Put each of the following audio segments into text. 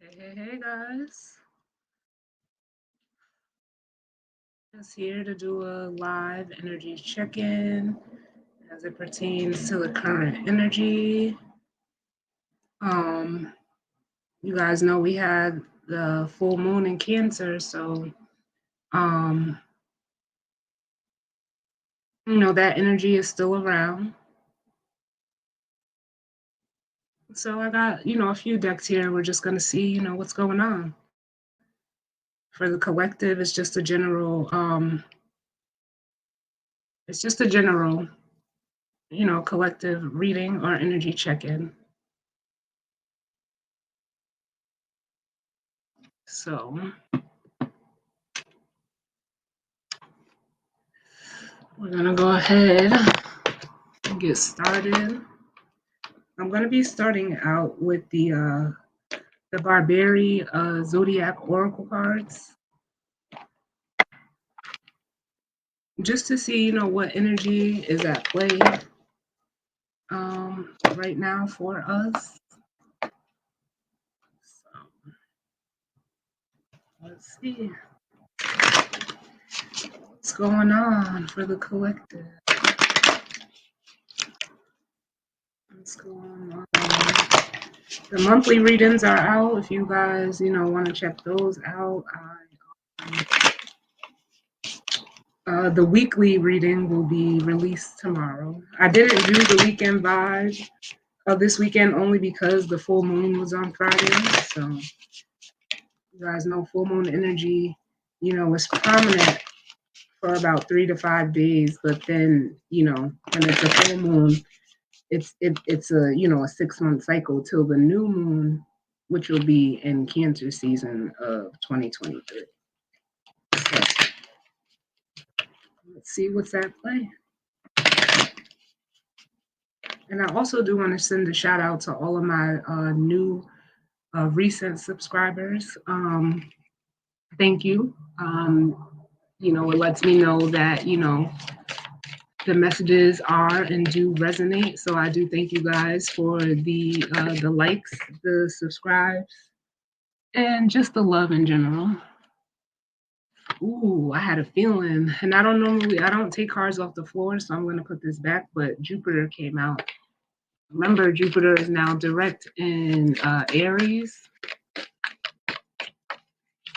Hey, guys. Just here to do a live energy check in as it pertains to the current energy. Um, you guys know we had the full moon in Cancer, so um, that energy is still around. So I got, a few decks here. We're just gonna see, what's going on. For the collective, it's just a general, collective reading or energy check-in. So we're gonna go ahead and get started. I'm gonna be starting out with the Barbary Zodiac Oracle cards, just to see, what energy is at play right now for us. So let's see what's going on for the collective. What's going on? The monthly readings are out. If you guys, want to check those out, the weekly reading will be released tomorrow. I didn't do the weekend vibe of this weekend only because the full moon was on Friday. So you guys know full moon energy, was prominent for about 3 to 5 days, but then, when it's a full moon, it's a a 6 month cycle till the new moon, which will be in Cancer season of 2023. So let's see what's at play. And I also do want to send a shout out to all of my new recent subscribers. Thank you. It lets me know that, the messages are and do resonate. So I do thank you guys for the likes, the subscribes, and just the love in general. Ooh, I had a feeling, and I don't take cards off the floor, so I'm going to put this back. But Jupiter came out. Remember, Jupiter is now direct in Aries.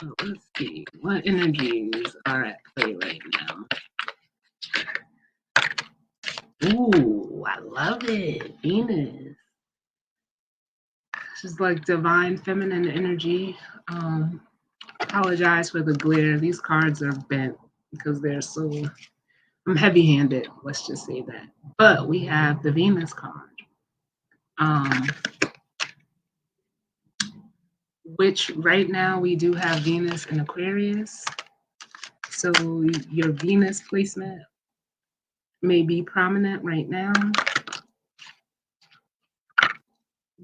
So let's see what energies are at play right now. Ooh, I love it. Venus. This is like divine feminine energy. Apologize for the glare. These cards are bent because I'm heavy handed. Let's just say that. But we have the Venus card. Which right now we do have Venus in Aquarius. So your Venus placement may be prominent right now.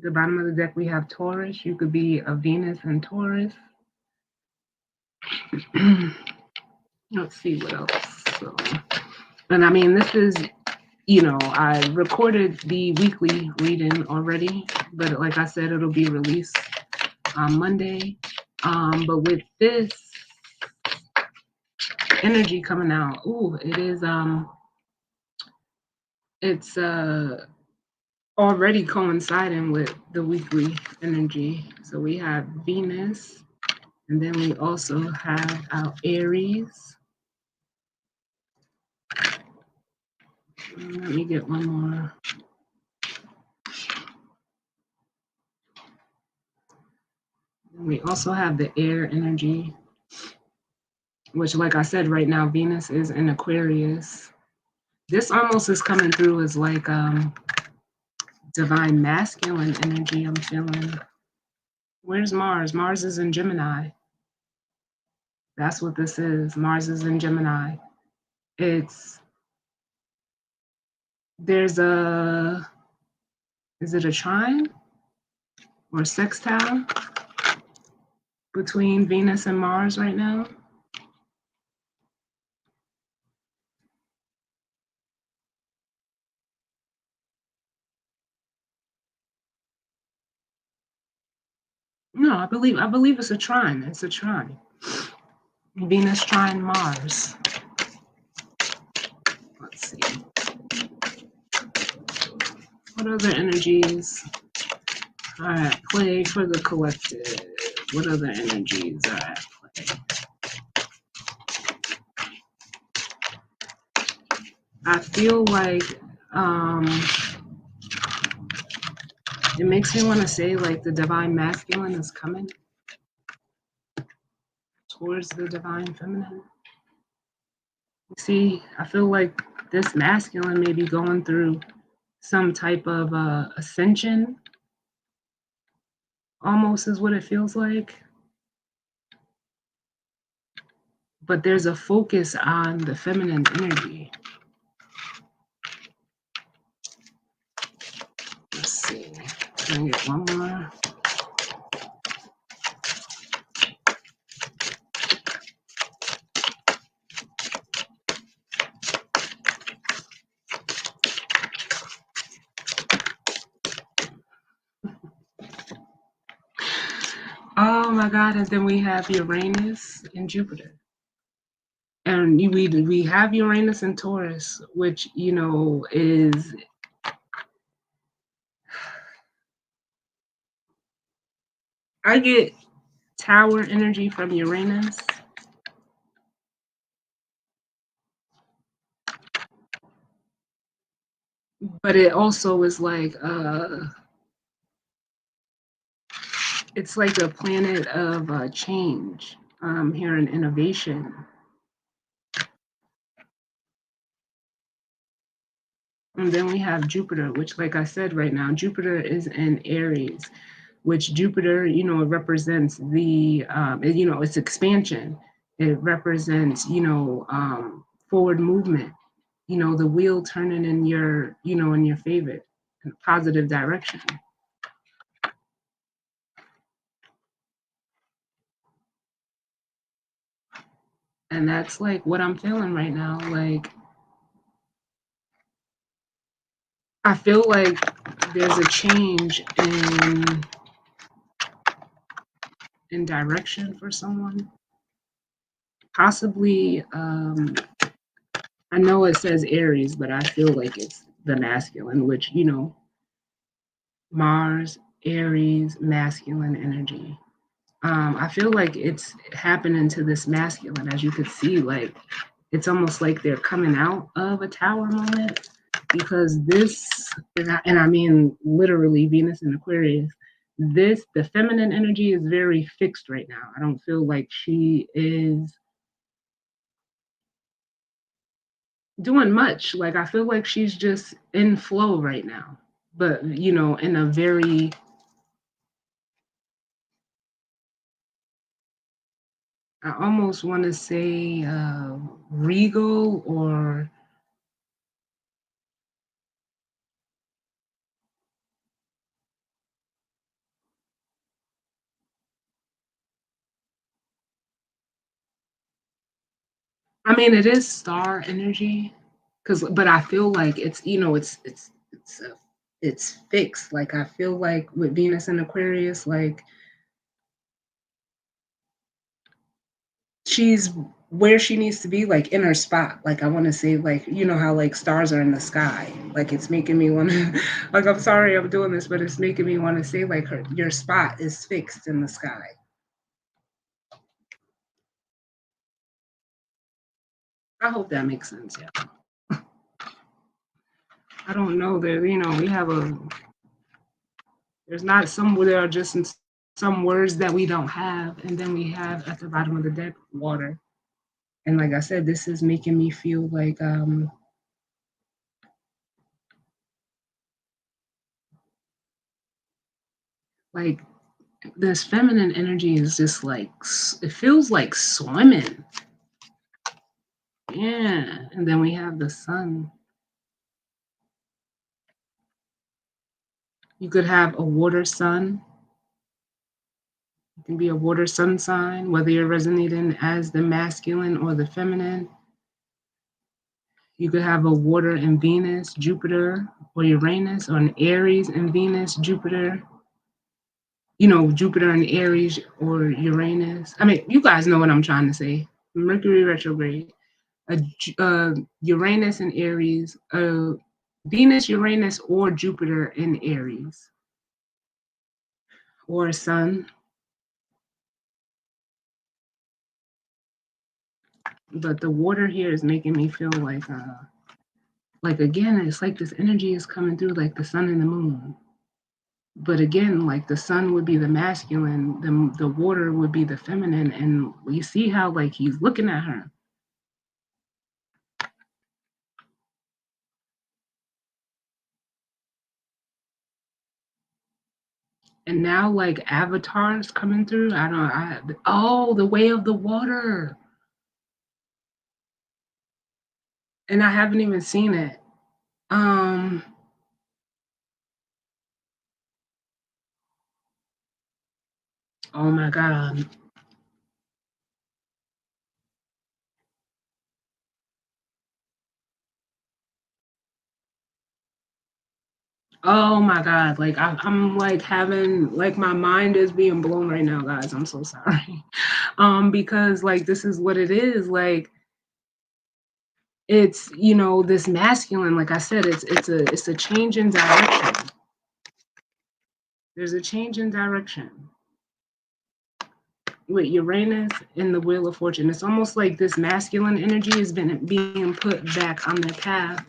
The bottom of the deck, we have Taurus. You could be a Venus in Taurus. Let's see what else. So, and I mean, this is, I recorded the weekly reading already, but like I said, it'll be released on Monday. But with this energy coming out, it's already coinciding with the weekly energy. So we have Venus, and then we also have our Aries. Let me get one more. We also have the air energy, which, like I said, right now, Venus is in Aquarius. This almost is coming through as like divine masculine energy, I'm feeling. Where's Mars? Mars is in Gemini. That's what this is. Mars is in Gemini. There's is it a trine or sextile between Venus and Mars right now? No, I believe it's a trine. It's a trine. Venus trine Mars. Let's see. What other energies are at play for the collective? What other energies are at play? I feel like it makes me want to say like the divine masculine is coming towards the divine feminine. See, I feel like this masculine may be going through some type of ascension, almost is what it feels like. But there's a focus on the feminine energy. Let's see. Can I get one more? Oh my God! And then we have Uranus and Jupiter, and we have Uranus and Taurus, which is I get Tower energy from Uranus. But it also is like it's like a planet of change here in innovation. And then we have Jupiter, which, like I said, right now, Jupiter is in Aries, which Jupiter, it represents it's expansion. It represents, forward movement, the wheel turning in your favor, in a positive direction. And that's like what I'm feeling right now. Like, I feel like there's a change in direction for someone. Possibly, I know it says Aries, but I feel like it's the masculine, which Mars, Aries, masculine energy. I feel like it's happening to this masculine, as you could see, like it's almost like they're coming out of a tower moment because this, and I mean literally Venus and Aquarius, the feminine energy is very fixed right now. I don't feel like she is doing much. Like I feel like she's just in flow right now, but in a very I almost want to say regal or I mean it is star energy but I feel like it's fixed. Like I feel like with Venus and Aquarius, like she's where she needs to be, like in her spot. Like I want to say, like how like stars are in the sky. Like it's making me want to, like I'm sorry I'm doing this, but it's making me want to say like your spot is fixed in the sky. I hope that makes sense. Yeah. I don't know that we have there's not some there are just some words that we don't have, and then we have at the bottom of the deck water. And like I said, this is making me feel like this feminine energy is just like it feels like swimming. Yeah, and then we have the sun. You could have a water sun. It can be a water sun sign, whether you're resonating as the masculine or the feminine. You could have a water in Venus, Jupiter, or Uranus, or an Aries in Venus, Jupiter. Jupiter in Aries or Uranus. I mean, you guys know what I'm trying to say. Mercury retrograde, Uranus in Aries, Venus, Uranus, or Jupiter in Aries, or Sun. But the water here is making me feel like again, it's like this energy is coming through like the sun and the moon. But again, like the sun would be the masculine, the water would be the feminine, and we see how like he's looking at her. And now like avatars coming through. The way of the water. And I haven't even seen it. Um oh my god. Oh my god. Like I'm like having like my mind is being blown right now, guys. I'm so sorry. Because like this is what it is. Like it's this masculine, like I said, it's a change in direction. There's a change in direction with Uranus in the Wheel of Fortune. It's almost like this masculine energy has been being put back on the path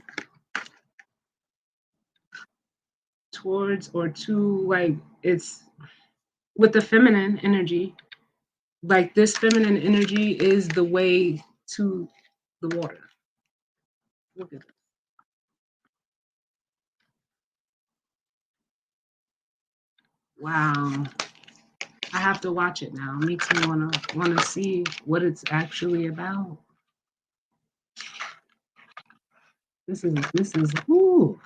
towards or to, like, it's with the feminine energy. Like this feminine energy is the way to the water. Look at it. Wow. I have to watch it now. It makes me wanna see what it's actually about. This is ooh.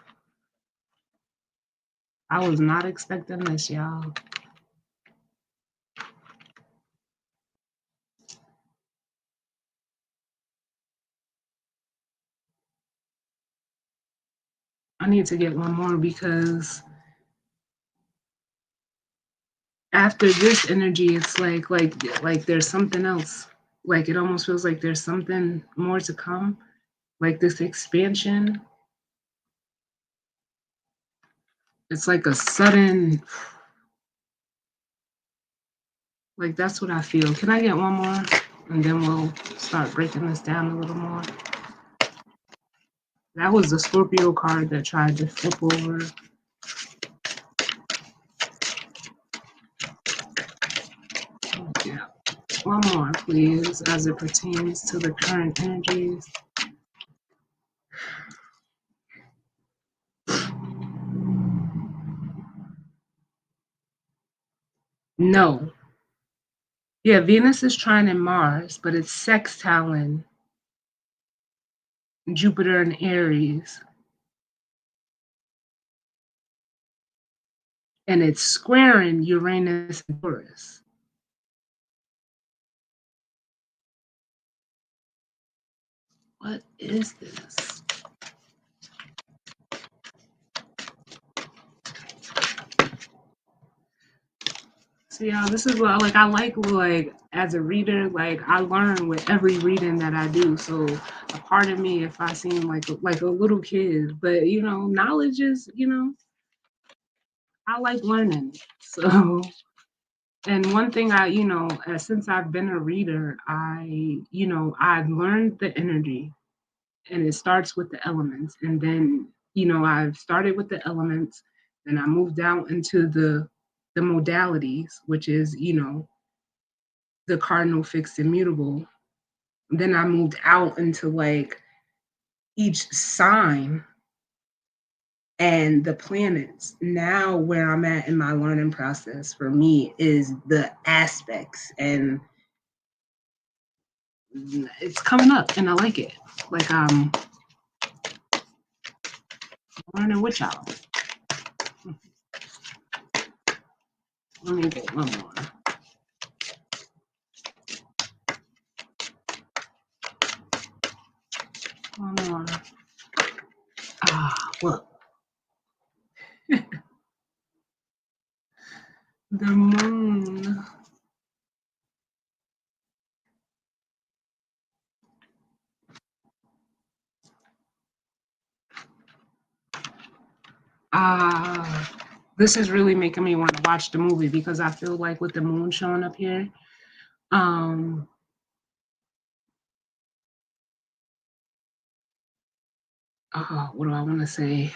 I was not expecting this, y'all. I need to get one more because after this energy, it's like there's something else. Like it almost feels like there's something more to come. Like this expansion. It's like a sudden, like that's what I feel. Can I get one more? And then we'll start breaking this down a little more. That was the Scorpio card that tried to flip over. Yeah. One more, please, as it pertains to the current energies. No. Yeah, Venus is trining Mars, but it's sextiling Jupiter and Aries. And it's squaring Uranus and Taurus. What is this? So y'all, this is what I like as a reader, like I learn with every reading that I do. So a part of me, if I seem like a little kid, but knowledge is, I like learning. So and one thing since I've been a reader, I've learned the energy, and it starts with the elements, and then I've started with the elements, and I moved out into the modalities, which is the cardinal, fixed, immutable. Then I moved out into like each sign and the planets. Now where I'm at in my learning process for me is the aspects, and it's coming up and I like it. Like I'm learning with y'all. Let me get one more. One more. Look. The moon. This is really making me want to watch the movie because I feel like with the moon showing up here, what do I want to say?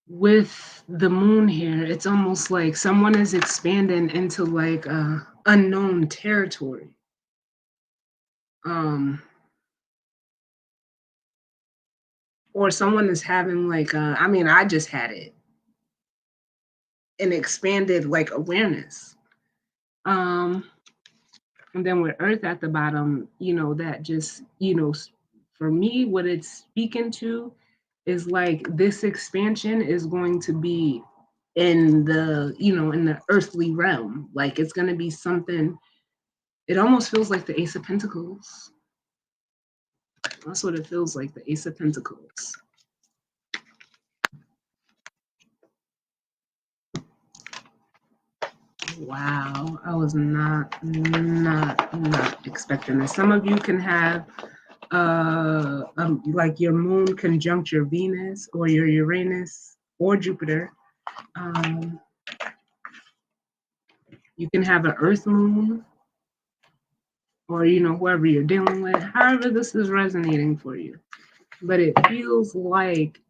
With the moon here, it's almost like someone is expanding into like unknown territory. Or someone is having like I mean, I just had it, an expanded like awareness. Um, and then with Earth at the bottom, that just, for me, what it's speaking to is like this expansion is going to be in the earthly realm. Like it's going to be something. It almost feels like the Ace of Pentacles. That's what it feels like, the Ace of Pentacles. Wow, I was not expecting this. Some of you can have like your moon conjunct your Venus or your Uranus or Jupiter. You can have an Earth moon, or whoever you're dealing with. However, this is resonating for you, but it feels like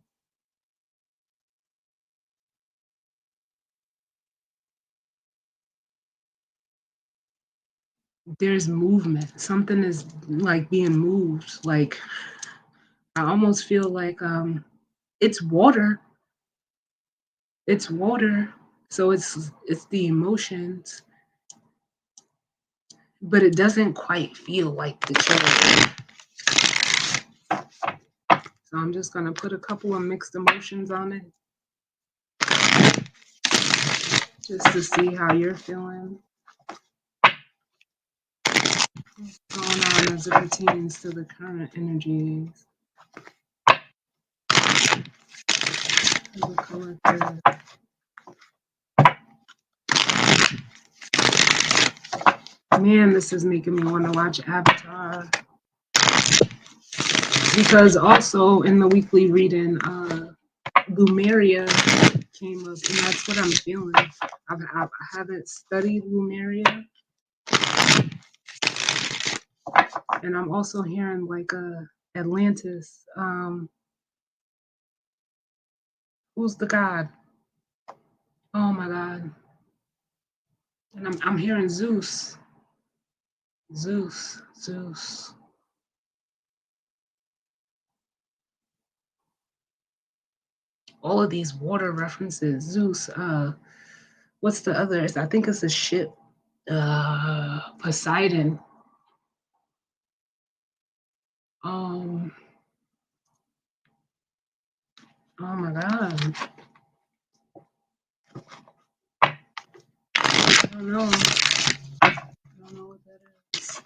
there's movement. Something is like being moved. Like I almost feel like it's water. It's water. So it's the emotions, but it doesn't quite feel like the children. So I'm just gonna put a couple of mixed emotions on it, just to see how you're feeling. What's going on as it pertains to the current energies of the collective. Man, this is making me want to watch Avatar. Because also in the weekly reading, Lumeria came up, and that's what I'm feeling. I haven't studied Lumeria, and I'm also hearing like Atlantis. Who's the god? Oh my god! And I'm hearing Zeus. Zeus. All of these water references. Zeus. What's the other? I think it's a ship. Poseidon. Oh my god. I don't know. I don't know what that is.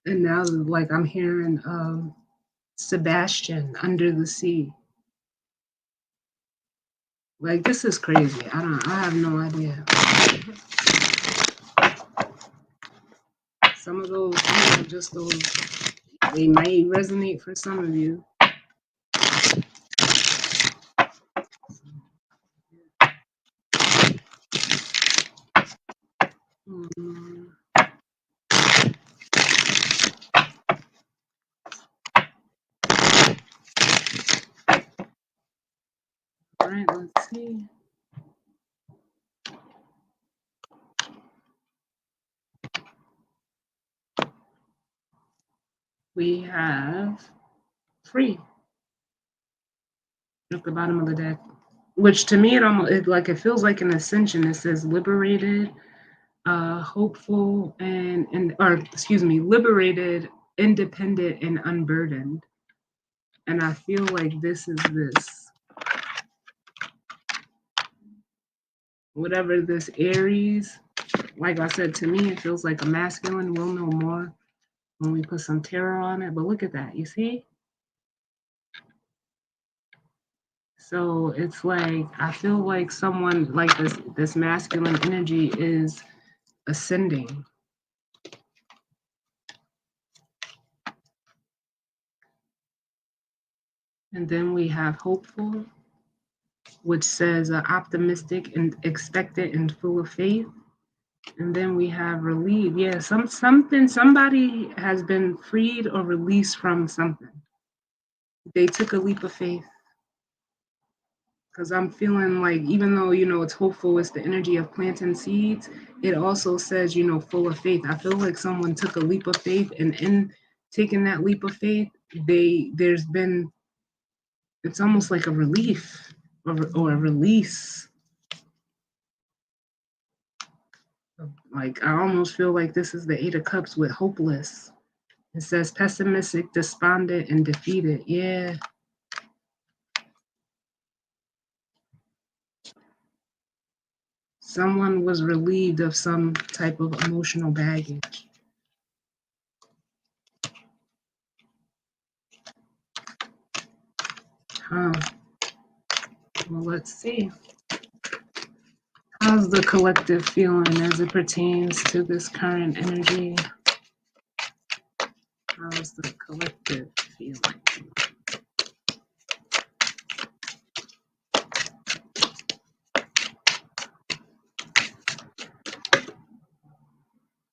And now, like, I'm hearing Sebastian, Under the Sea. Like, this is crazy. I have no idea. Some of those, just those, they may resonate for some of you. All right, let's see. We have free at the bottom of the deck, which to me it feels like an ascension. It says liberated, hopeful, liberated, independent, and unburdened. And I feel like this is this. Whatever this Aries, like I said, to me, it feels like a masculine will know more. when we put some tarot on it. But look at that, you see? So it's like, I feel like someone like this masculine energy is ascending. And then we have hopeful, which says optimistic and expectant and full of faith. And then we have relieved. Yeah, somebody has been freed or released from something. They took a leap of faith. Because I'm feeling like, even though, it's hopeful, it's the energy of planting seeds, it also says, full of faith. I feel like someone took a leap of faith, and in taking that leap of faith, it's almost like a relief or a release. Like, I almost feel like this is the Eight of Cups with hopeless. It says pessimistic, despondent, and defeated. Yeah. Someone was relieved of some type of emotional baggage. Huh. Well, let's see. How's the collective feeling as it pertains to this current energy? How's the collective feeling?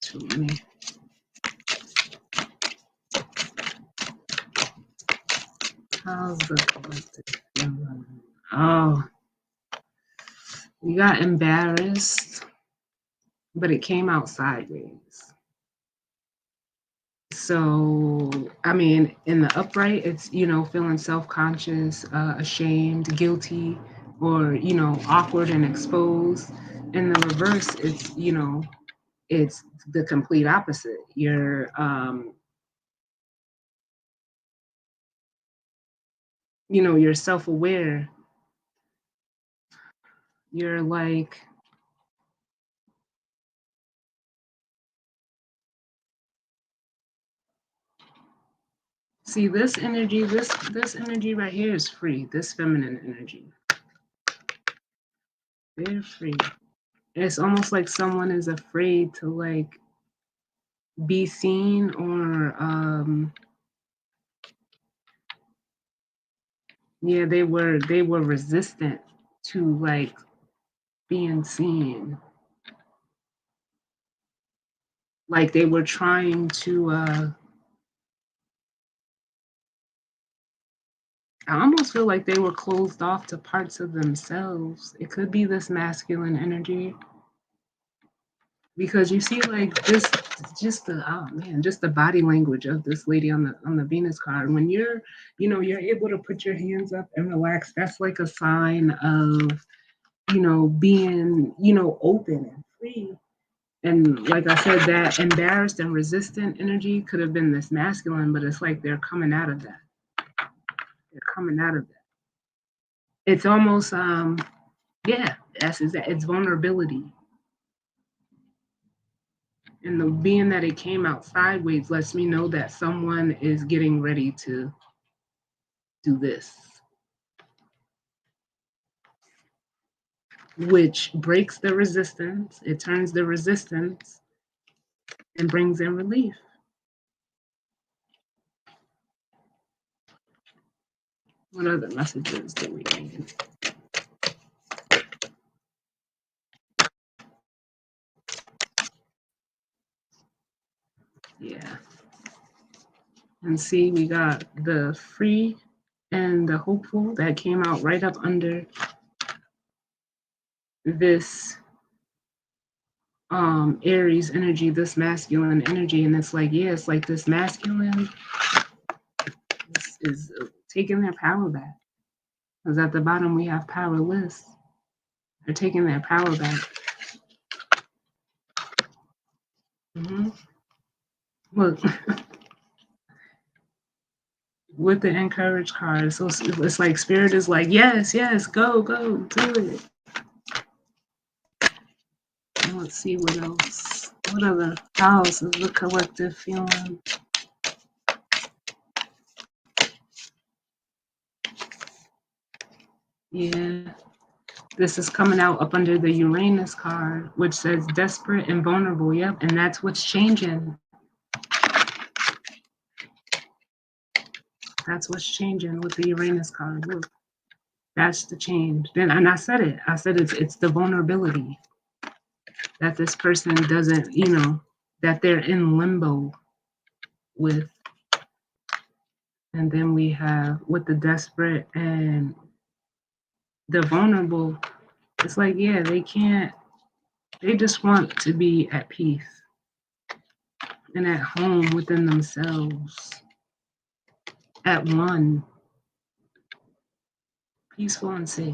Too many. How's the collective feeling? Oh, we got embarrassed, but it came out sideways. So, I mean, in the upright, it's, feeling self-conscious, ashamed, guilty, or, awkward and exposed. In the reverse, it's the complete opposite. You're you're self-aware. You're like, see, this energy, this energy right here is free. This feminine energy, they're free. It's almost like someone is afraid to like be seen, or yeah, they were resistant to like being seen. Like they were trying to I almost feel like they were closed off to parts of themselves. It could be this masculine energy, because you see like this, just the body language of this lady on the Venus card. When you're able to put your hands up and relax, that's like a sign of being open and free. And like I said, that embarrassed and resistant energy could have been this masculine, but it's like they're coming out of that. They're coming out of that. It's almost it's vulnerability. And the being that it came out sideways lets me know that someone is getting ready to do this, which breaks the resistance. It turns the resistance and brings in relief. What other messages do we need? Yeah. And see, we got the free and the hopeful that came out right up under this Aries energy, this masculine energy. And it's like, yeah, it's like this masculine is taking their power back. Because at the bottom we have powerless. They're taking their power back. Mm-hmm. Look, with the encourage card, so it's like spirit is like, yes, go, do it. And let's see what else. What other house is the collective feeling? Yeah. This is coming out up under the Uranus card, which says desperate and vulnerable. Yep. And that's what's changing. That's what's changing with the Uranus card. Look, that's the change. Then, and I said it. I said it's the vulnerability that this person doesn't, that they're in limbo with. And then we have with the desperate and the vulnerable. It's like, yeah, they can't. They just want to be at peace and at home within themselves, at one, peaceful and safe.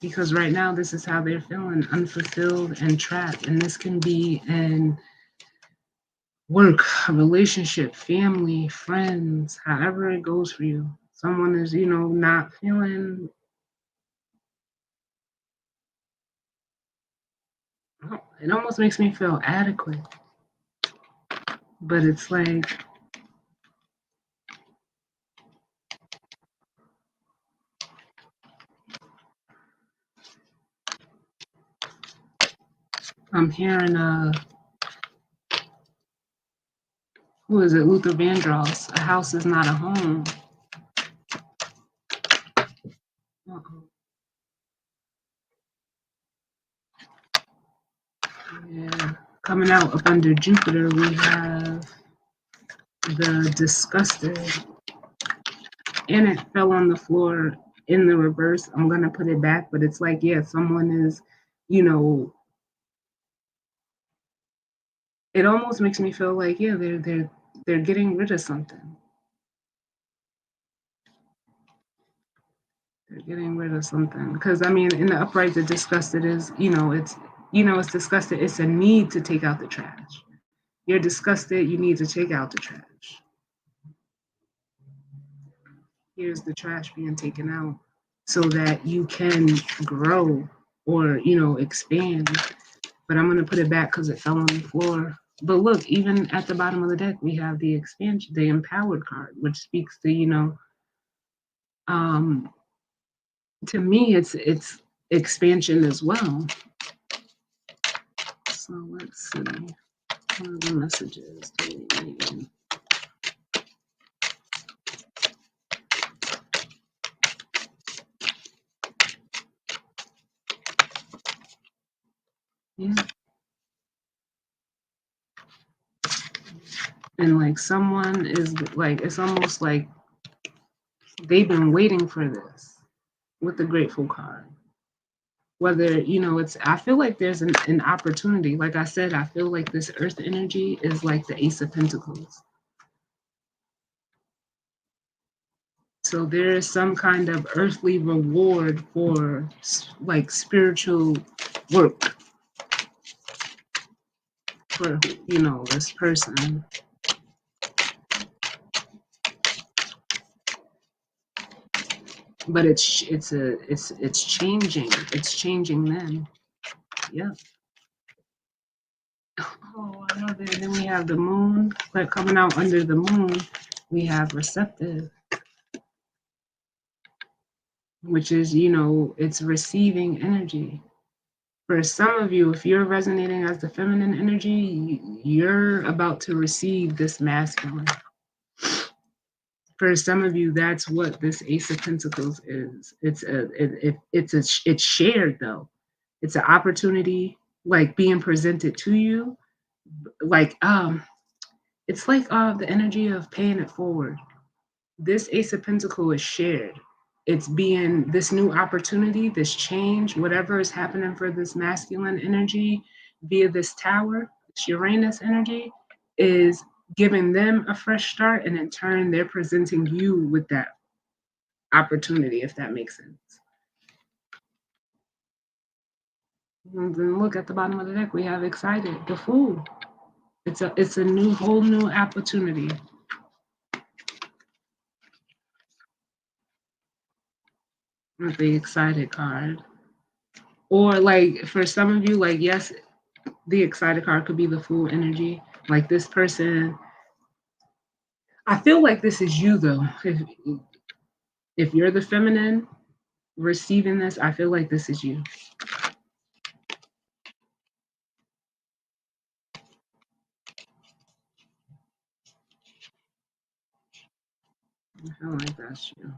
Because right now, this is how they're feeling, unfulfilled and trapped. And this can be in work, a relationship, family, friends, however it goes for you. Someone is, not feeling, it almost makes me feel adequate. But it's like, I'm hearing who is it? Luther Vandross. A house is not a home. Uh-oh. Yeah. Coming out up under Jupiter, we have the disgusted, and it fell on the floor in the reverse. I'm gonna put it back, but it's like, yeah, someone is, it almost makes me feel like, yeah, they're getting rid of something. They're getting rid of something. Because I mean, in the upright, the disgusted is, it's disgusted. It's a need to take out the trash. You're disgusted. You need to take out the trash. Here's the trash being taken out so that you can grow or expand. But I'm gonna put it back because it fell on the floor. But look, even at the bottom of the deck, we have the expansion, the empowered card, which speaks to um, to me, it's expansion as well. So let's see. What are the messages? Yeah. And like someone is like, it's almost like they've been waiting for this with the grateful card. Whether, it's, I feel like there's an opportunity. Like I said, I feel like this earth energy is like the Ace of Pentacles. So there is some kind of earthly reward for like spiritual work for, this person. But it's changing. It's changing then. Yeah. Oh, I love it. Then we have the moon, like coming out under the moon. We have receptive, which is, it's receiving energy. For some of you, if you're resonating as the feminine energy, you're about to receive this masculine. For some of you, that's what this Ace of Pentacles is. It's shared though. It's an opportunity like being presented to you. Like it's like the energy of paying it forward. This Ace of Pentacles is shared. It's being this new opportunity, this change, whatever is happening for this masculine energy via this tower, this Uranus energy, is giving them a fresh start. And in turn, they're presenting you with that opportunity, if that makes sense. And then look at the bottom of the deck, we have excited, the Fool. It's a whole new opportunity. With the excited card. Or like for some of you, like, yes, the excited card could be the Fool energy. Like this person, I feel like this is you though. If you're the feminine, receiving this, I feel like this is you. I feel like that's you.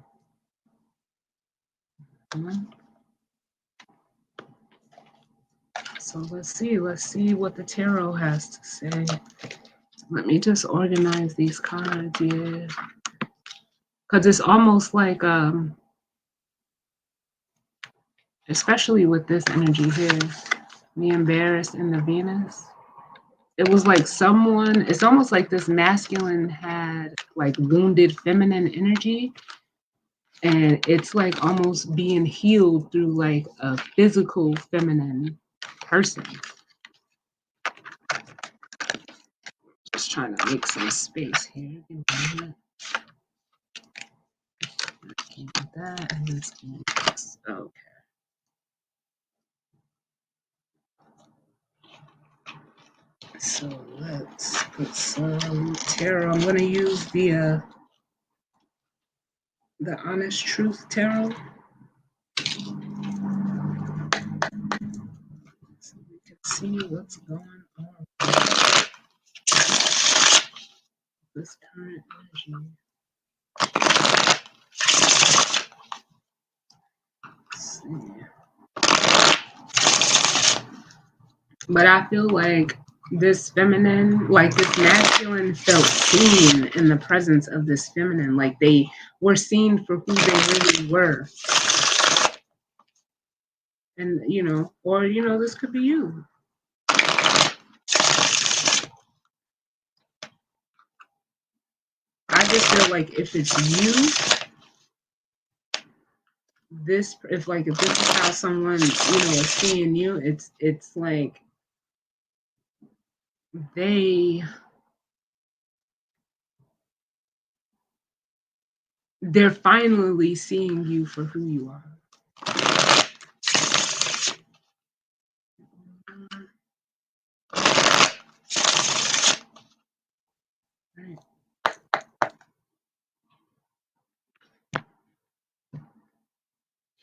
So let's see what the tarot has to say. Let me just organize these cards, yeah. Because it's almost like, especially with this energy here, the embarrassed and the Venus. It was like someone, it's almost like this masculine had like wounded feminine energy. And it's like almost being healed through like a physical feminine person. Just trying to make some space here. Give me a minute. That and this. Okay. So let's put some tarot. I'm going to use the Honest Truth Tarot. So we can see what's going on with this current energy. Let's see. But I feel like this feminine, like this masculine felt seen in the presence of this feminine. Like they were seen for who they really were. And, or, this could be you. I just feel like if it's you, if this is how someone, is seeing you, it's like they're finally seeing you for who you are. Right.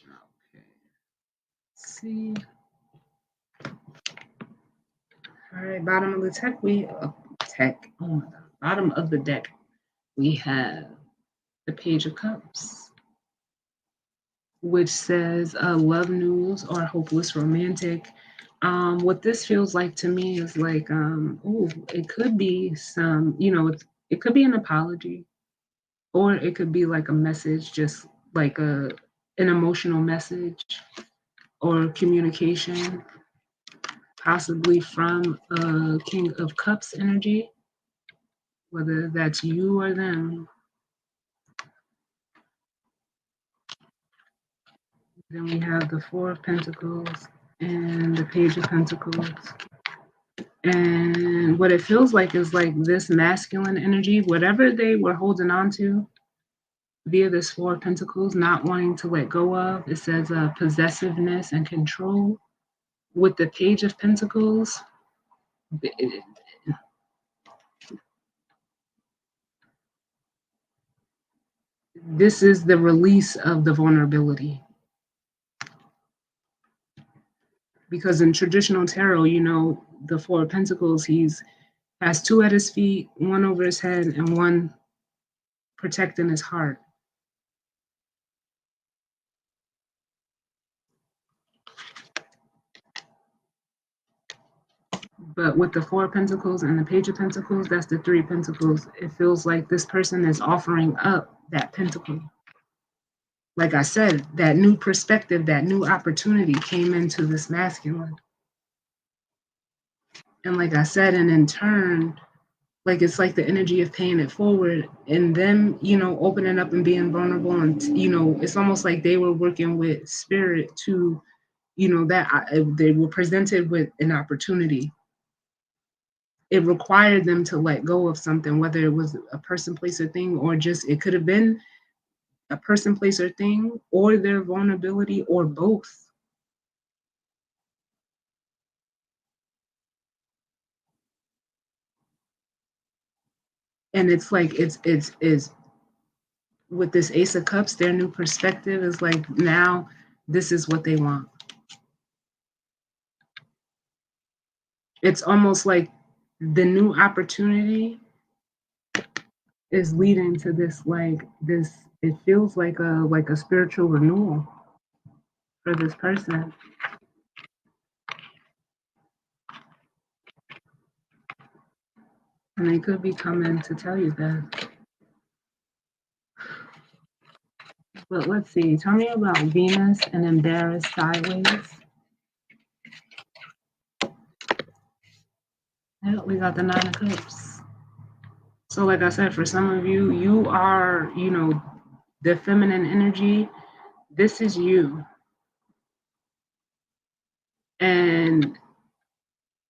Okay. Let's see. All right, bottom of the bottom of the deck, we have the Page of Cups, which says love news or hopeless romantic. What this feels like to me is like, it could be some, it could be an apology, or it could be like a message, just like an emotional message or communication, possibly from a King of Cups energy, whether that's you or them. Then we have the Four of Pentacles and the Page of Pentacles. And what it feels like is like this masculine energy, whatever they were holding on to via this Four of Pentacles, not wanting to let go of. It says possessiveness and control. With the Page of Pentacles, this is the release of the vulnerability. Because in traditional tarot, the Four of Pentacles, has two at his feet, one over his head, and one protecting his heart. But with the Four of Pentacles and the Page of Pentacles, that's the Three of Pentacles. It feels like this person is offering up that pentacle. Like I said, that new perspective, that new opportunity came into this masculine. And like I said, and in turn, like it's like the energy of paying it forward and them, opening up and being vulnerable. And, it's almost like they were working with spirit to, they were presented with an opportunity. It required them to let go of something, whether it was a person, place, or thing, or just it could have been a person, place, or thing, or their vulnerability, or both. And it's like it's with this Ace of Cups, their new perspective is like now this is what they want. It's almost like the new opportunity is leading to this, like this, it feels like a spiritual renewal for this person. And they could be coming to tell you that. But let's see, tell me about Venus and embarrassed sideways. Yeah, we got the Nine of Cups. So like I said, for some of you, you are, the feminine energy. This is you. And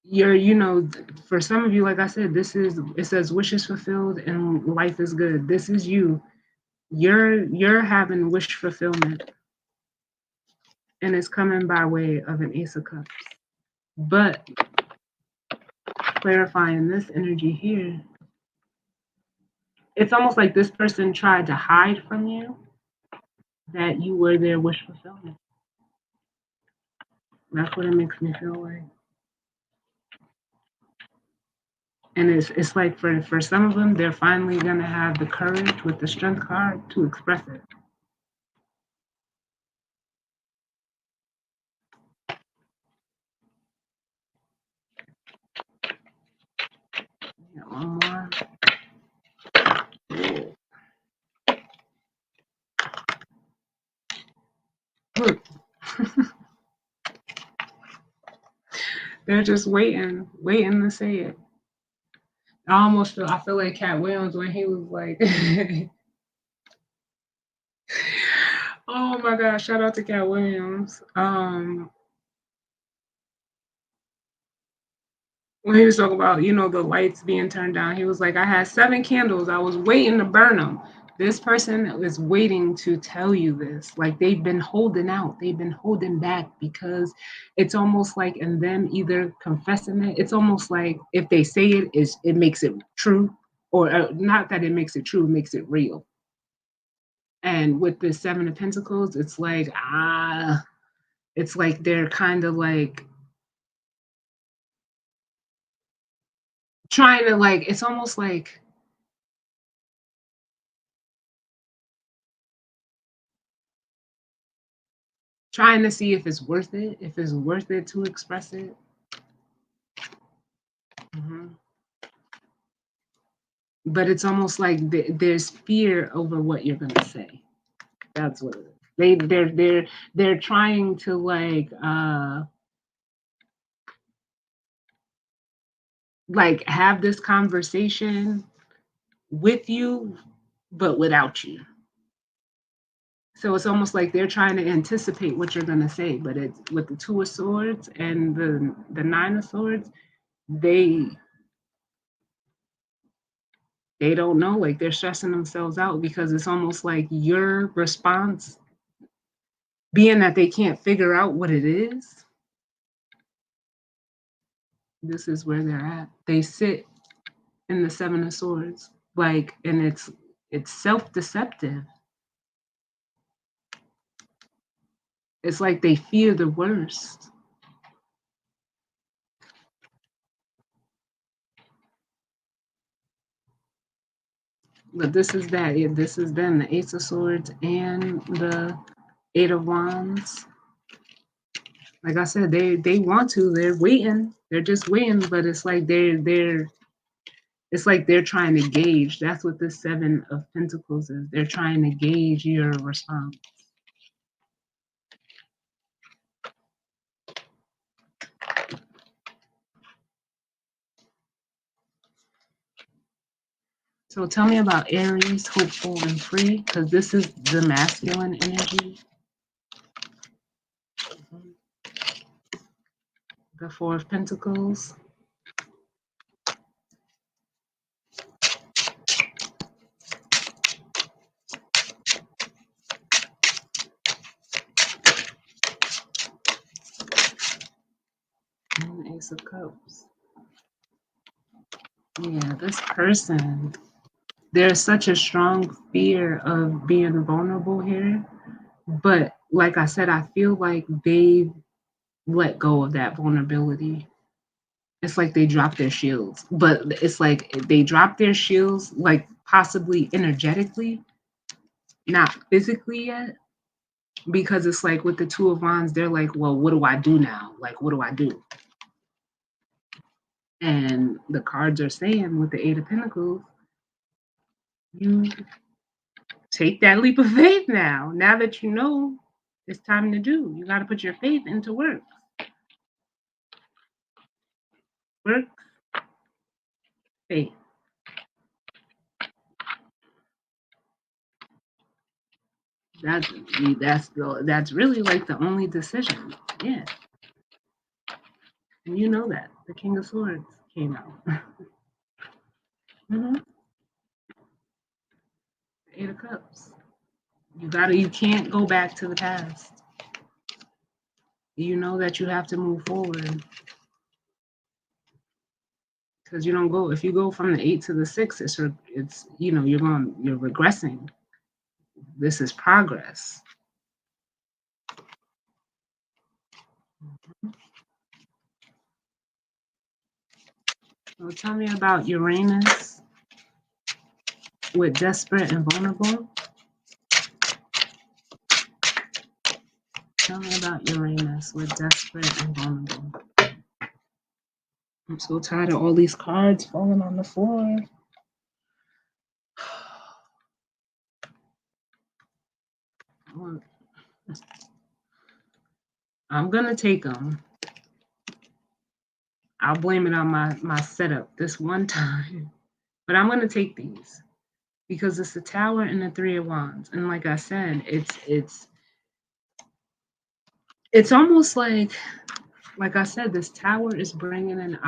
you're, for some of you, like I said, it says wishes fulfilled and life is good. This is you. You're having wish fulfillment. And it's coming by way of an Ace of Cups. But clarifying this energy here, it's almost like this person tried to hide from you that you were their wish fulfillment. That's what it makes me feel like. And it's like for some of them, they're finally gonna have the courage with the Strength card to express it. One more. Look. They're just waiting to say it. I feel like Cat Williams when he was like, oh my gosh, shout out to Cat Williams. When he was talking about, the lights being turned down, he was like, I had 7 candles. I was waiting to burn them. This person is waiting to tell you this. Like they've been holding out. They've been holding back because it's almost like in them either confessing it. It's almost like if they say it makes it true, or not that it makes it true, it makes it real. And with the 7 of Pentacles, it's like, it's like they're kind of like trying to like, it's almost like trying to see if it's worth it to express it. Mm-hmm. But it's almost like there's fear over what you're gonna say. That's what it is. They're trying to like have this conversation with you, but without you. So it's almost like they're trying to anticipate what you're gonna say, but it's with the 2 of Swords and the 9 of Swords, they don't know, like they're stressing themselves out because it's almost like your response, being that they can't figure out what it is, this is where they're at. They sit in the 7 of Swords, like, and it's self-deceptive. It's like they fear the worst. But this is that. This is then the Ace of Swords and the 8 of Wands. Like I said, they want to. They're waiting. They're just waiting. But it's like it's like they're trying to gauge. That's what this 7 of Pentacles is. They're trying to gauge your response. So tell me about Aries, hopeful and free, because this is the masculine energy. The 4 of Pentacles. And the Ace of Cups. Yeah, this person, there's such a strong fear of being vulnerable here, but like I said, I feel like they let go of that vulnerability. It's like they dropped their shields, but it's like they dropped their shields, like possibly energetically, not physically yet, because it's like with the Two of Wands, they're like, well, what do I do now? Like, what do I do? And the cards are saying with the Eight of Pentacles, you take that leap of faith now. Now that you know it's time to do, you got to put your faith into work. Work, faith. That's really like the only decision. Yeah. And you know that. The King of Swords came out. Mm-hmm. Eight of Cups. You can't go back to the past. You know that you have to move forward. Because you don't go, if you go from the 8 to the 6, it's you're regressing. This is progress. So tell me about Uranus with desperate and vulnerable. Tell me about Uranus with desperate and vulnerable. I'm so tired of all these cards falling on the floor. I'm gonna take them. I'll blame it on my setup this one time, but I'm gonna take these because it's the Tower and the Three of Wands, and like I said, it's almost like I said, this Tower is bringing the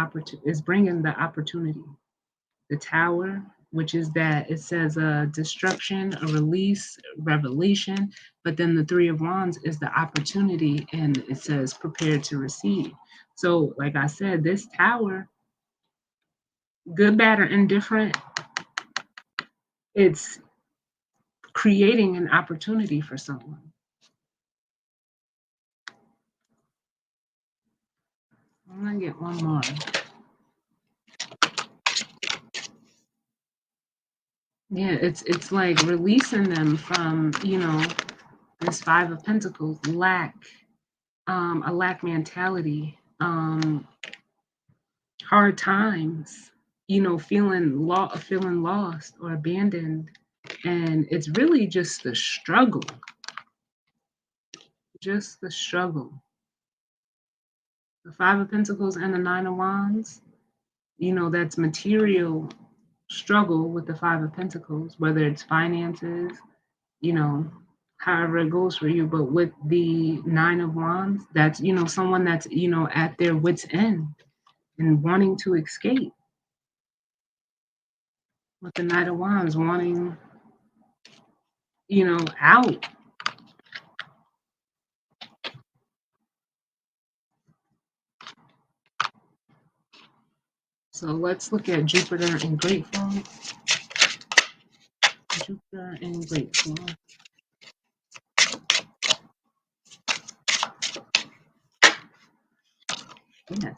opportunity. The Tower, which is that it says a destruction, a release, revelation, but then the Three of Wands is the opportunity, and it says prepared to receive. So, like I said, this Tower, good, bad, or indifferent, it's creating an opportunity for someone. I'm gonna get one more. Yeah, it's like releasing them from, this Five of Pentacles, lack, a lack mentality, hard times, feeling lost or abandoned. And it's really just the struggle. Just the struggle. The Five of Pentacles and the Nine of Wands, that's material struggle with the Five of Pentacles, whether it's finances, however it goes for you. But with the Nine of Wands, that's, someone that's, at their wits' end and wanting to escape. With the Knight of Wands, wanting, out. So let's look at Jupiter and Grateful. Jupiter and Grateful. Yeah.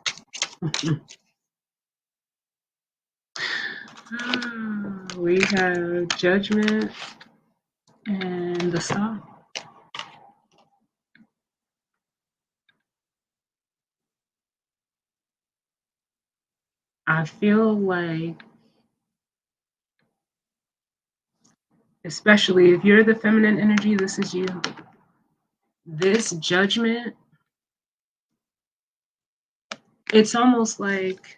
We have Judgment and the Star. I feel like, especially if you're the feminine energy, this is you. This Judgment, it's almost like,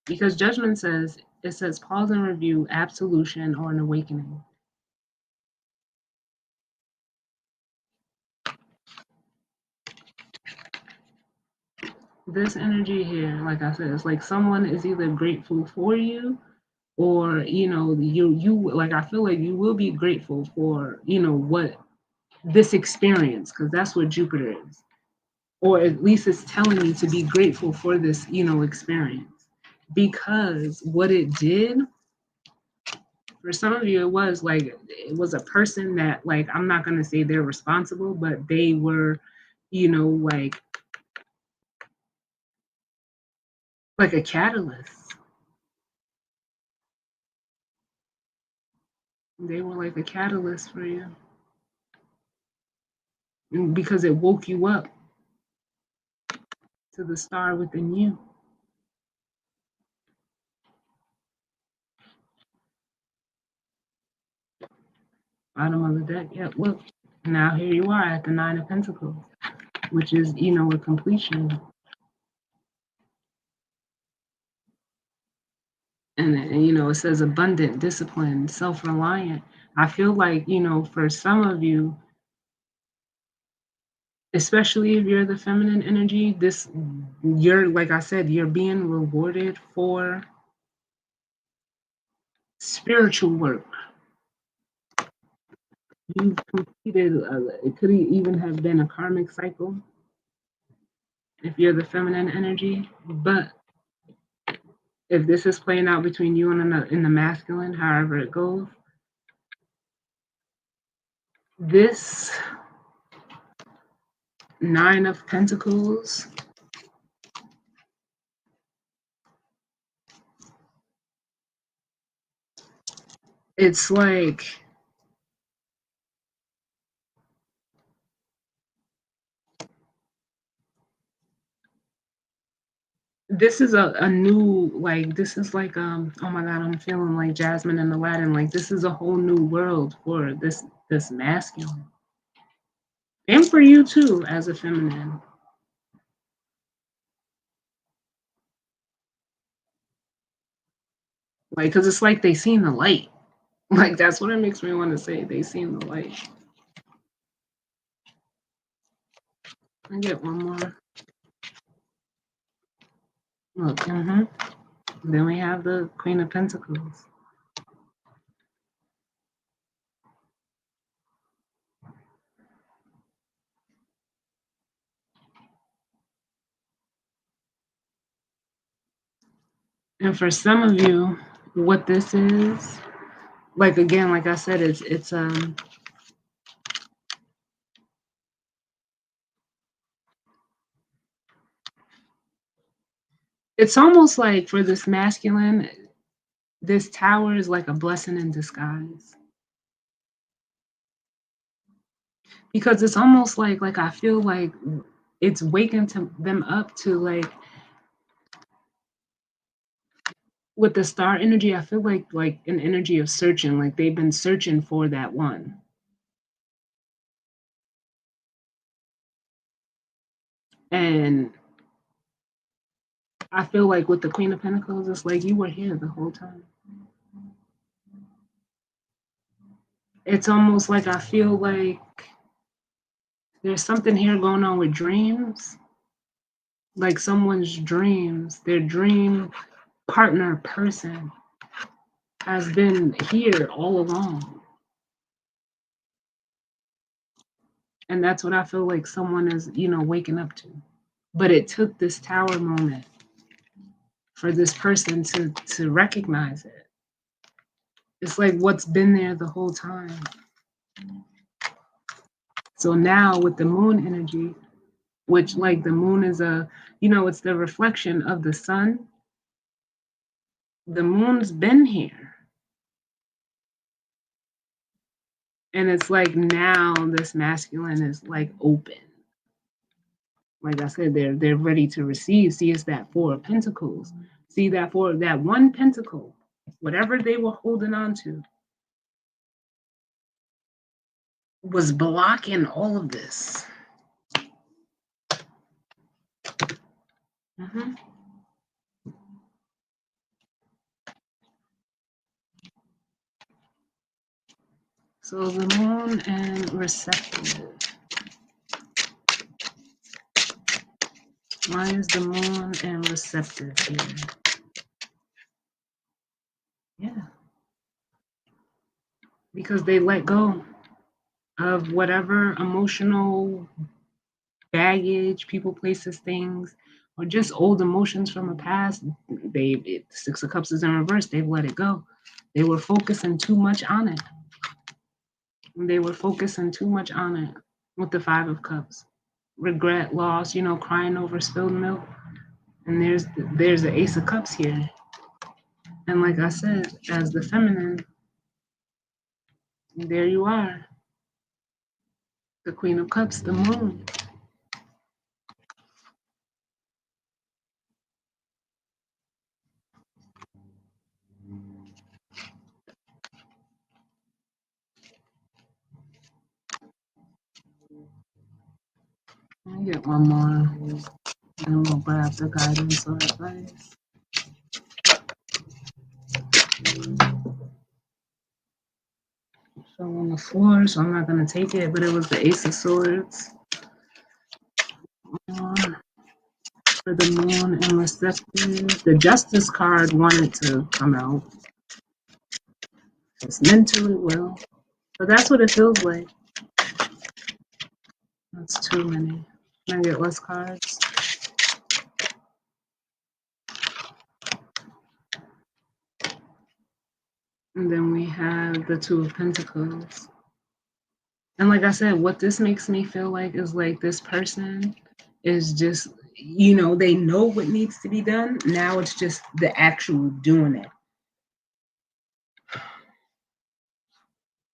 because Judgment says pause and review, absolution, or an awakening. This energy here, like I said, it's like someone is either grateful for you, or you like, I feel like you will be grateful for what this experience, because that's what Jupiter is, or at least it's telling you to be grateful for this experience, because what it did For some of you, it was a person that, like, I'm not gonna say they're responsible, but they were, you know, like a catalyst. They were like a catalyst for you because it woke you up to the star within you. Bottom of the deck. Yep. Look, now here you are at the Nine of Pentacles, which is, you know, a completion. And you know, it says abundant, disciplined, self-reliant. I feel like, you know, for some of you, especially if you're the feminine energy, this, you're, like I said, you're being rewarded for spiritual work. You've completed, it could even have been a karmic cycle if you're the feminine energy. But if this is playing out between you and in the masculine, however it goes, this Nine of Pentacles, it's like this is a new, like, this is like, oh my god, I'm feeling like Jasmine and Aladdin. Like, this is a whole new world for this masculine, and for you too as a feminine. Like, because it's like they seen the light. Like, that's what it makes me want to say. They seen the light. I get one more. Look, then we have the Queen of Pentacles. And for some of you, what this is, like, again, like I said, it's almost like for this masculine, this tower is like a blessing in disguise. Because it's almost like I feel like it's waking them up to, like, with the star energy, I feel like an energy of searching, like they've been searching for that one. And I feel like with the Queen of Pentacles, it's like you were here the whole time. It's almost like I feel like there's something here going on with dreams. Like someone's dreams, their dream partner person has been here all along. And that's what I feel like someone is, you know, waking up to. But it took this tower moment for this person to recognize it. It's like what's been there the whole time. So now with the moon energy, which, like, the moon is it's the reflection of the sun. The moon's been here. And it's like now this masculine is like open. Like I said, they're ready to receive. See, it's that Four of Pentacles. See, that one pentacle, whatever they were holding on to, was blocking all of this. Mm-hmm. So the moon and receptive. Why is the moon and receptive here? Yeah. Because they let go of whatever emotional baggage, people, places, things, or just old emotions from the past. Six of Cups is in reverse. They've let it go. They were focusing too much on it. They were focusing too much on it with the Five of Cups. Regret, loss, crying over spilled milk. And there's the Ace of Cups here. And like I said, as the feminine, there you are. The Queen of Cups, the moon. Let me get one more. And we'll grab the guidance or advice. So on the floor, so I'm not going to take it, but it was the Ace of Swords. For the moon and receptive. The Justice card wanted to come out. It's mentally will. But that's what it feels like. That's too many. Can I get less cards? And then we have the Two of Pentacles. And like I said, what this makes me feel like is like this person is just, they know what needs to be done. Now it's just the actual doing it.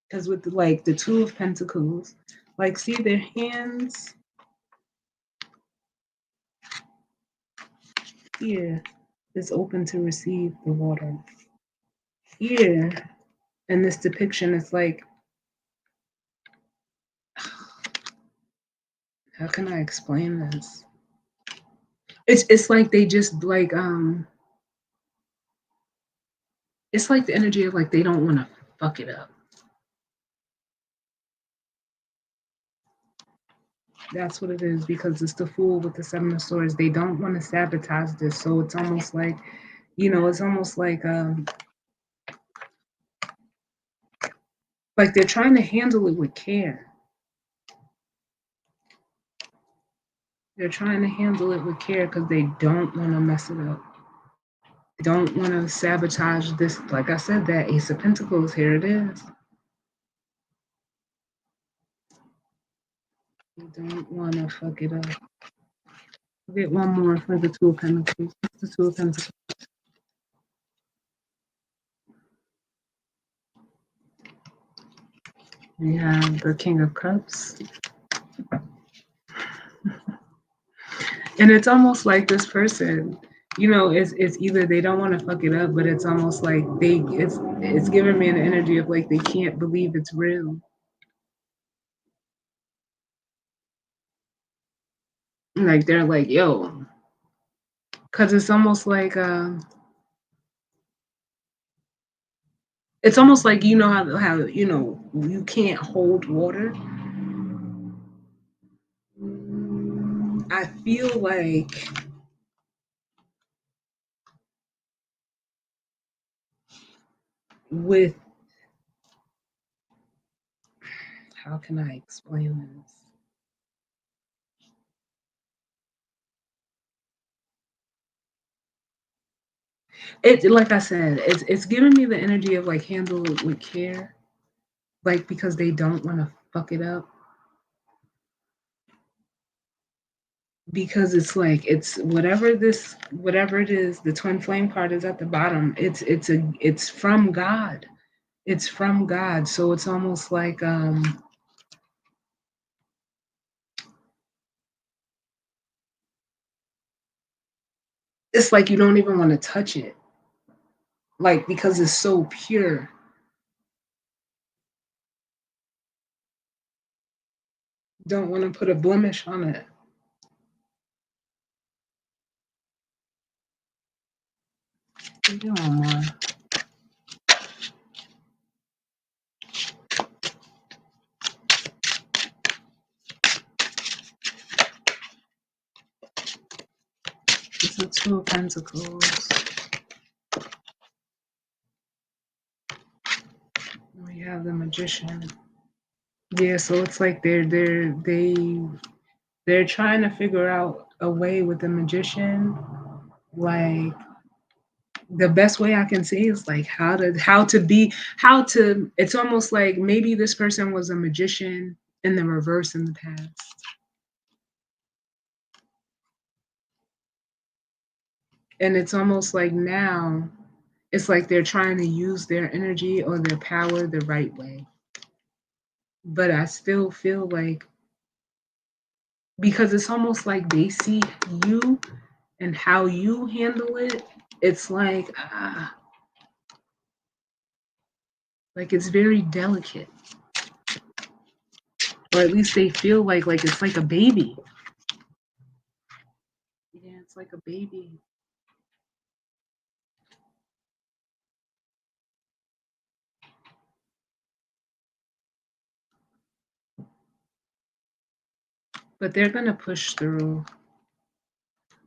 Because with the Two of Pentacles, see their hands here is open to receive the water. Here in this depiction, it's like, how can I explain this? It's like they just it's like the energy of they don't want to fuck it up. That's what it is, because it's the Fool with the Seven of Swords. They don't want to sabotage this, so it's almost like, it's almost like they're trying to handle it with care. They're trying to handle it with care because they don't want to mess it up. They don't want to sabotage this. Like I said, that Ace of Pentacles, here it is. They don't want to fuck it up. I'll get one more for the Two of Pentacles. The Two of Pentacles. We have the King of Cups. And it's almost like this person, it's either they don't want to fuck it up, but it's almost like it's giving me an energy of they can't believe it's real. They're like, yo, because it's almost like it's almost like how you can't hold water. I feel like with, how can I explain this? It, like I said, it's giving me the energy of handle it with care, because they don't want to fuck it up. Because it's it's whatever it is, the twin flame card is at the bottom. It's from God. It's from God. So it's almost like it's like you don't even want to touch it. Because it's so pure. Don't want to put a blemish on it. Maybe one more. It's a Two of Pentacles. We have the Magician. Yeah, so it's like they They're trying to figure out a way with the magician, like the best way I can say is like how to it's almost like maybe this person was a magician in the reverse in the past. And it's almost like now it's like they're trying to use their energy or their power the right way. But I still feel like because it's almost like they see you and how you handle it, it's like it's very delicate. Or at least they feel like it's like a baby. Yeah, it's like a baby. But they're gonna push through.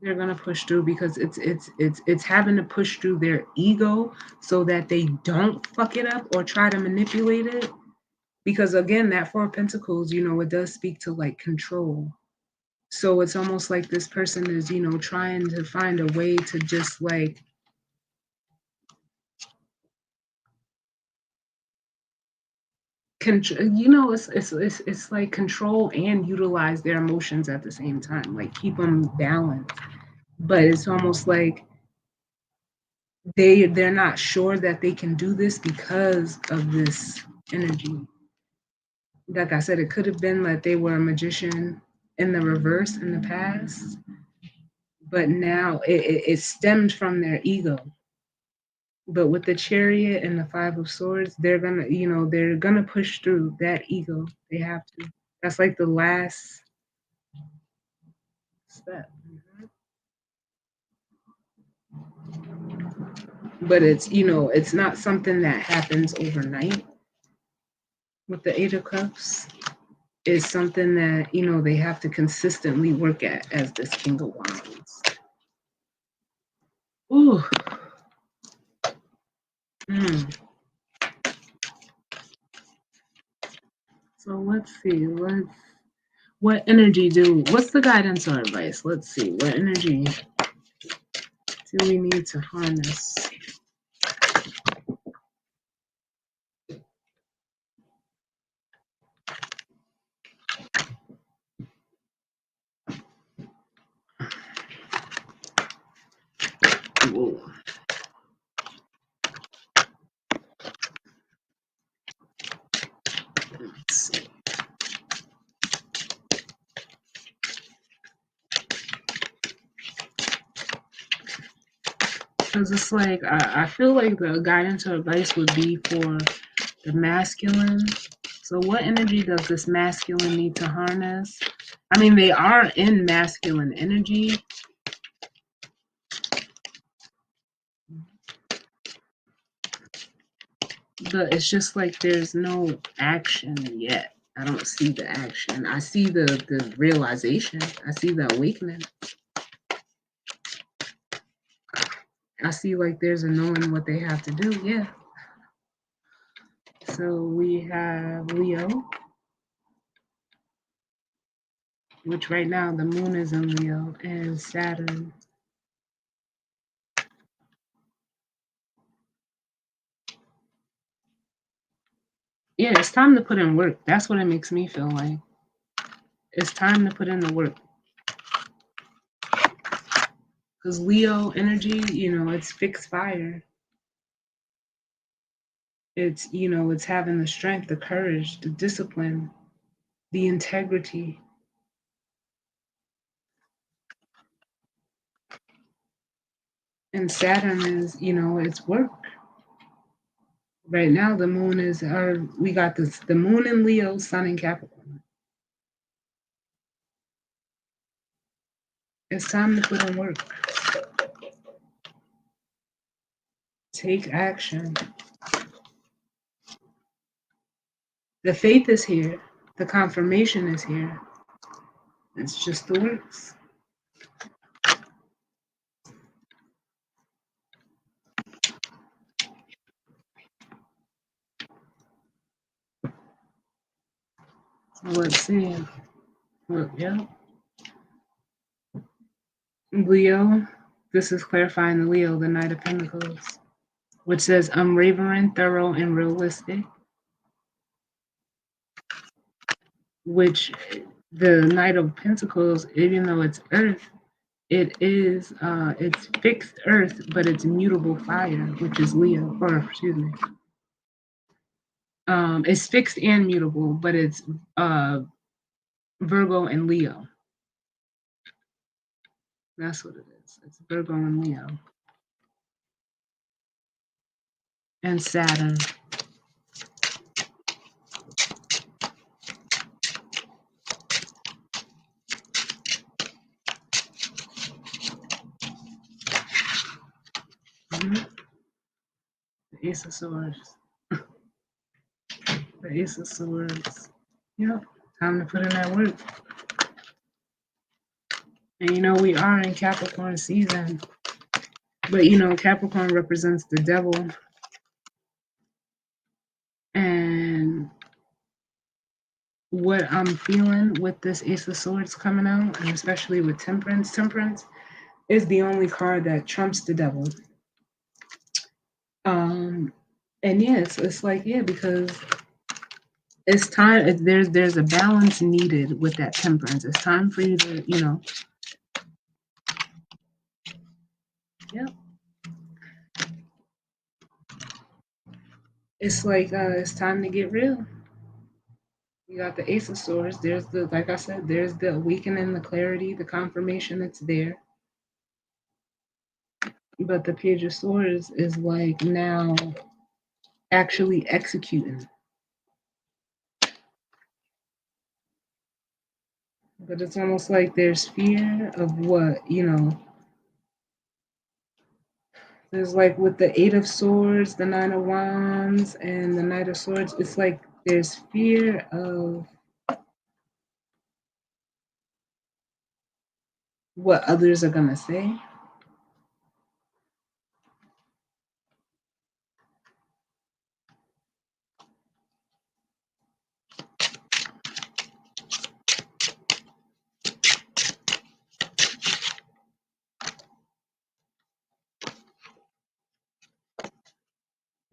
They're gonna push through because it's having to push through their ego so that they don't fuck it up or try to manipulate it. Because again, that Four of Pentacles, it does speak to like control. So it's almost like this person is, trying to find a way to just like it's like control and utilize their emotions at the same time, like keep them balanced. But it's almost like they're not sure that they can do this because of this energy. Like I said, it could have been that they were a magician in the reverse in the past, but now it stemmed from their ego. But with the Chariot and the Five of Swords, they're gonna push through that ego. They have to. That's like the last step. But it's not something that happens overnight. With the Eight of Cups, is something that they have to consistently work at as this King of Wands. Ooh. Mm. So let's see. What energy what's the guidance or advice? Let's see. What energy do we need to harness? Whoa. Let's see. Because it's like I feel like the guidance or advice would be for the masculine. So what energy does this masculine need to harness? I mean, they are in masculine energy. But it's just like there's no action yet. I don't see the action. I see the realization. I see the awakening. I see like there's a knowing what they have to do. Yeah. So we have Leo, which right now the moon is in Leo, and Saturn. Yeah, it's time to put in work. That's what it makes me feel like. It's time to put in the work. Because Leo energy, it's fixed fire. It's having the strength, the courage, the discipline, the integrity. And Saturn is, it's work. Right now, the moon is, or we got the moon in Leo, sun in Capricorn. It's time to put in work. Take action. The faith is here. The confirmation is here. It's just the works. So let's see. Look, yeah. Leo, this is clarifying the Leo, the Knight of Pentacles, which says unwavering, thorough, and realistic, which the Knight of Pentacles, even though it's earth, it's fixed earth, but it's mutable fire, which is Leo, or excuse me. It's fixed and mutable, but it's Virgo and Leo. That's what it is. It's Virgo and Leo. And Saturn. Mm-hmm. The Ace of Swords. The Ace of Swords. Yep. Time to put in that work. And we are in Capricorn season. But Capricorn represents the devil. And what I'm feeling with this Ace of Swords coming out, and especially with Temperance, Temperance is the only card that trumps the devil. And yes, it's like, yeah, because it's time. There's a balance needed with that Temperance. It's time for you to, Yep. It's like it's time to get real. You got the Ace of Swords. There's like I said, there's the awakening, the clarity, the confirmation that's there. But the Page of Swords is like now actually executing. But it's almost like there's fear of what, there's like with the Eight of Swords, the Nine of Wands, and the Knight of Swords, it's like there's fear of what others are going to say.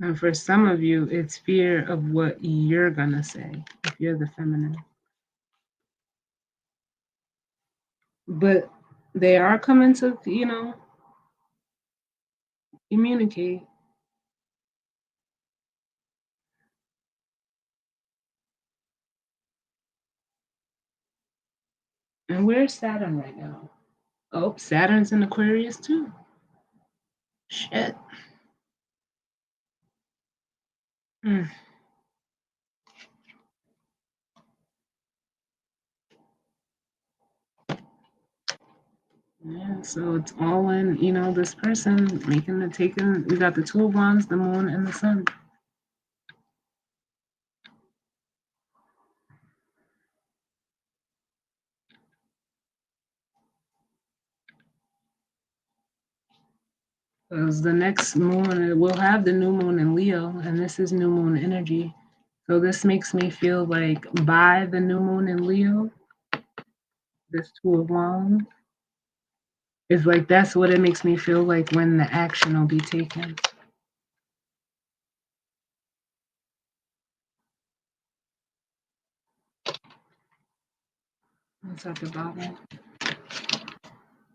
And for some of you, it's fear of what you're going to say if you're the feminine. But they are coming to, communicate. And where's Saturn right now? Oh, Saturn's in Aquarius too. Shit. Mm. Yeah, so it's all in, this person taking, we got the Two of Wands, the Moon, and the Sun. Because the next moon, we'll have the new moon in Leo, and this is new moon energy. So this makes me feel like by the new moon in Leo, this Two of Wands, is like that's what it makes me feel like when the action will be taken. What's at the bottom?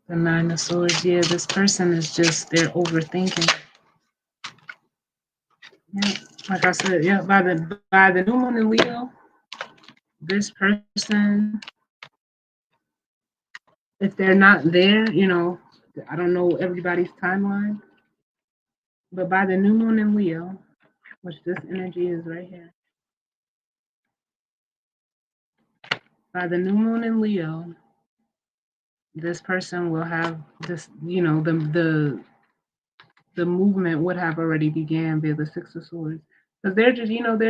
The Nine of Swords. Yeah, this person is just, they're overthinking. Yeah, like I said, yeah, by the new moon in Leo, this person, if they're not there, I don't know everybody's timeline, but by the new moon in Leo, which this energy is right here, by the new moon in Leo, this person will have this, the movement would have already began via the Six of Swords, because they're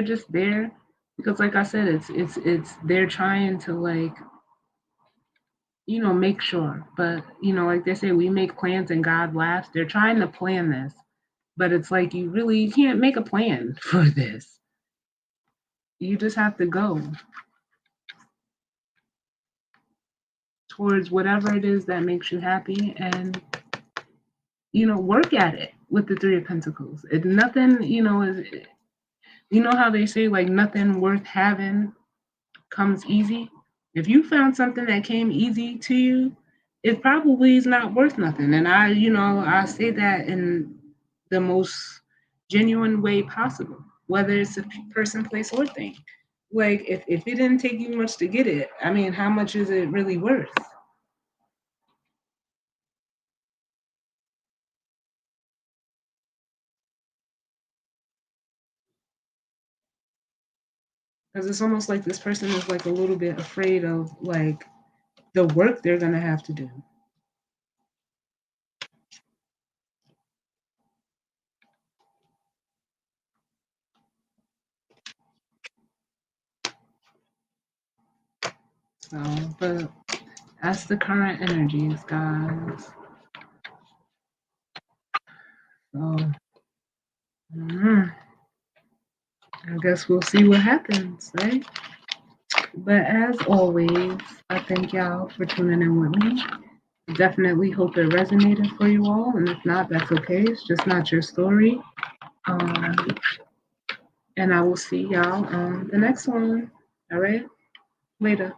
just there because, like I said, it's they're trying to like, make sure. But like they say, we make plans and God laughs. They're trying to plan this, but it's like you can't make a plan for this. You just have to go. towards whatever it is that makes you happy, and work at it with the Three of Pentacles. It nothing, is how they say like nothing worth having comes easy. If you found something that came easy to you, it probably is not worth nothing. And I say that in the most genuine way possible, whether it's a person, place, or thing. Like if it didn't take you much to get it, I mean, how much is it really worth? Because it's almost like this person is like a little bit afraid of like the work they're gonna have to do. So, but that's the current energies, guys. So, I guess we'll see what happens, right? But as always, I thank y'all for tuning in with me. Definitely hope it resonated for you all, and if not, that's okay. It's just not your story. Um, and I will see y'all on the next one. All right, later.